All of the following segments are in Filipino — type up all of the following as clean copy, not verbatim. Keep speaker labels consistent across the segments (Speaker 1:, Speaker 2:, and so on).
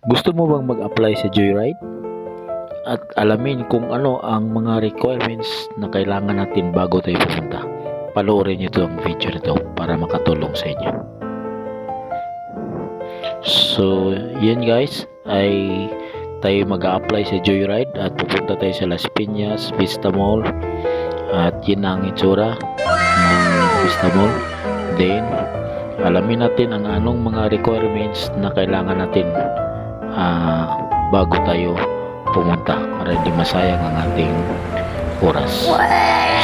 Speaker 1: Gusto mo bang mag-apply sa Joyride? At alamin kung ano ang mga requirements na kailangan natin bago tayo pumunta. Panoorin niyo itong video nito para makatulong sa inyo. So, yan guys, ay tayo mag-a-apply sa Joyride at pupunta tayo sa Las Piñas, Vista Mall. At yun ang itsura ng Vista Mall. Then, alamin natin ang anong mga requirements na kailangan natin bago tayo pumunta para hindi masayang ang ating oras.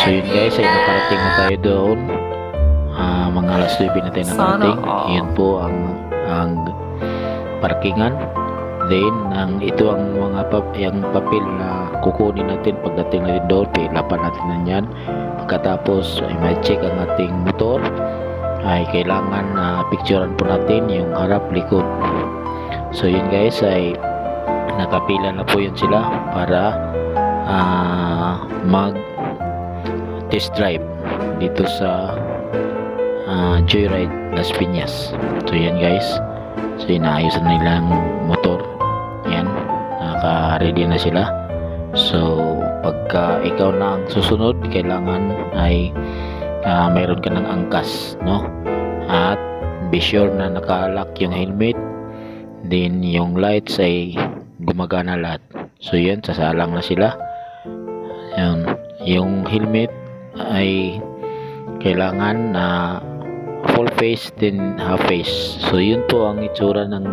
Speaker 1: So yun guys, ay nakarating na tayo doon. Mga alas 9 na tayo nakarating. Yun po ang parkingan. Then ito ang mga papel na kukunin natin pagdating natin doon. Pilapan natin na yan. Pagkatapos ay may check ang ating motor. Ay kailangan picturean po natin yung harap, likod. So yun guys, ay nakapila na po yun sila para mag test drive dito sa Joyride Las Piñas. So yan guys, so inaayos na nilang motor. Yan, naka-ready na sila. So pagka ikaw na ang susunod, kailangan ay mayroon ka ng angkas, no? At be sure na naka-lock yung helmet. Then yung lights ay gumagana lahat. So yan, sasalang na sila. Yan. Yung helmet ay kailangan na full face then half face. So yun po ang itsura ng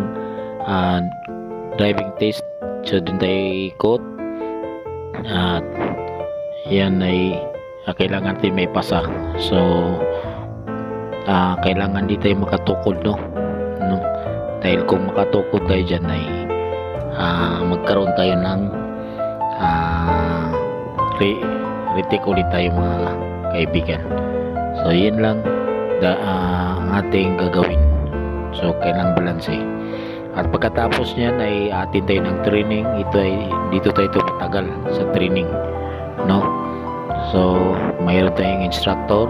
Speaker 1: driving test. So dun tayo ikot. At yan ay kailangan natin may pasa. So kailangan di tayo makatukod, no? Dahil kung makatukod tayo dyan ay magkaroon tayo ng retake ulit tayo mga kaibigan. So yun lang ang ating gagawin. So kailangan balance. At pagkatapos nyan ay atin tayo ng training. Dito tayo tumatagal sa training, no? So mayroon tayong instructor.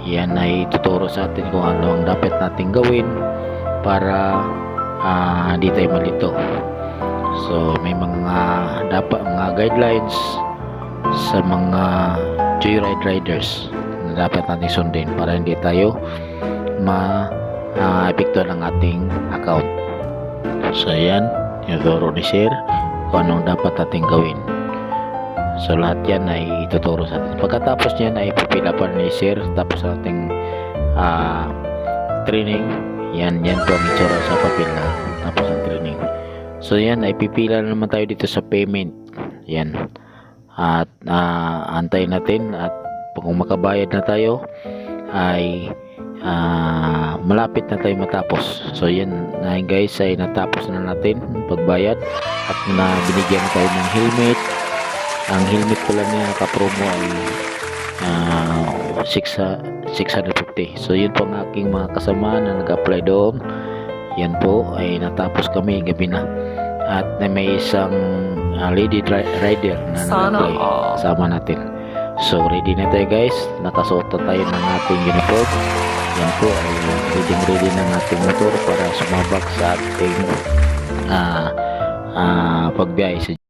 Speaker 1: Yan ay tuturo sa atin kung ano ang dapat natin gawin para di tayo malito. So may mga guidelines sa mga joyride riders na dapat natin sundin para hindi tayo ma-epektuhan ang ating account. So yan, ituturo ni Sir kung anong dapat natin gawin. So lahat yan ay ituturo sa atin. Pagkatapos yan ay pipila pa ni Sir tapos ating training. Yan po ang itsura sa papel na tapos ang training. So yan ay pipila naman tayo dito sa payment. Yan. At antayin natin at kung makabayad na tayo ay malapit na tayo matapos. So yan guys, ay natapos na natin pagbayad at binigyan tayo ng helmet. Ang helmet pala niya naka-promo ay 650. So yun po ang aking mga kasama na nag-apply doon. Yan po ay natapos kami gabi na. At may isang lady rider na nag-apply kasama natin. So ready na tayo guys. Nakasuot na tayo ng ating uniform. Yan po ay ready ng ating motor para sumabak sa ating pagbiyahe.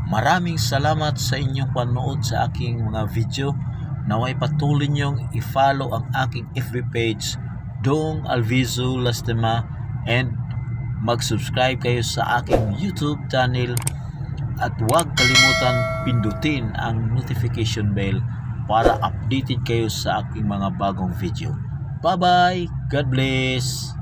Speaker 1: Maraming salamat sa inyong panood sa aking mga video. Naway patuloy niyong i-follow ang aking FB page, Dong Alviso Lastima, and mag-subscribe kayo sa aking YouTube channel at huwag kalimutan pindutin ang notification bell para updated kayo sa aking mga bagong video. Bye bye! God bless!